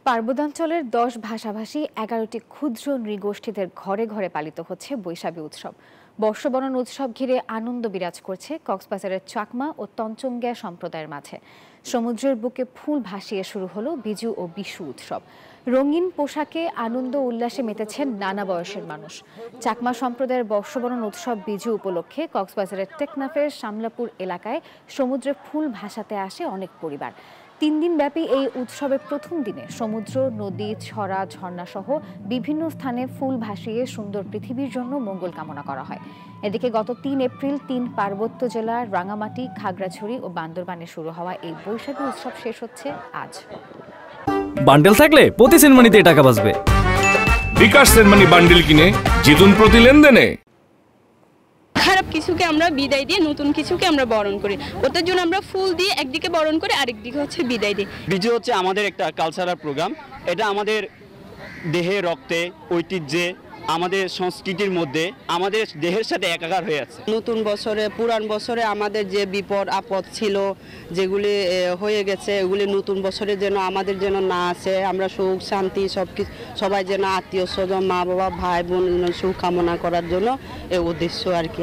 পার্বত্যাঞ্চলের ১০ ভাষাভাষী ১১টি ক্ষুদ্র নৃগোষ্ঠীদের ঘরে ঘরে পালিত হচ্ছে বৈশাখী উৎসব। বর্ষবরণ উৎসব ঘিরে আনন্দ বিরাজ করছে কক্সবাজারের চাকমা ও তঞ্চঙ্গ্যা সম্প্রদায়ের মাঝে। সমুদ্রের বুকে ফুল ভাসিয়ে শুরু হলো বিজু ও বিশু উৎসব। রঙিন পোশাকে আনন্দ উল্লাসে মেতেছেন নানা বয়সের মানুষ। চাকমা সম্প্রদায়ের বর্ষবরণ উৎসব বিজু উপলক্ষে কক্সবাজারের টেকনাফের শামলাপুর এলাকায় সমুদ্রে ফুল ভাসাতে আসে অনেক পরিবার। ৩ দিনব্যাপী এই উৎসবের প্রথম দিনে সমুদ্র, নদী, ছড়া, ঝর্ণা সহ বিভিন্ন স্থানে ফুল ভাসিয়ে সুন্দর পৃথিবীর জন্য মঙ্গল কামনা করা হয়। এদিকে গত ৩ এপ্রিল ৩ পার্বত্য জেলার রাঙামাটি, খাগড়াছড়ি ও বান্দরবানে শুরু হওয়া এই বৈশাখী উৎসব শেষ হচ্ছে আজ। বান্ডেল থাকলে প্রতি সেনমানিতে টাকা বাঁচবে। বিকাশ সেনমানি বান্ডেল কিনে জিতুন প্রতি লেনদেনে। খারাপ কিছুকে আমরা বিদায় দিয়ে নতুন কিছুকে আমরা বরণ করি। ওটার জন্য আমরা ফুল দিয়ে একদিকে বরণ করে আরেকদিকে হচ্ছে বিদায় দিই। বিজু হচ্ছে আমাদের একটা কালচারাল প্রোগ্রাম। এটা আমাদের দেহে, রক্তে, ঐতিহ্যে, আমাদের সংস্কৃতির মধ্যে আমাদের দেহের সাথে একাকার হয়ে আছে। নতুন বছরে, পুরান বছরে আমাদের যে বিপদ আপদ ছিল, যেগুলি হয়ে গেছে, এগুলি নতুন বছরে যেন আমাদের যেন না আসে। আমরা সুখ শান্তি সবাই যেন আত্মীয় স্বজন, মা বাবা, ভাই বোন সুখ কামনা করার জন্য এই উদ্দেশ্য আর কি।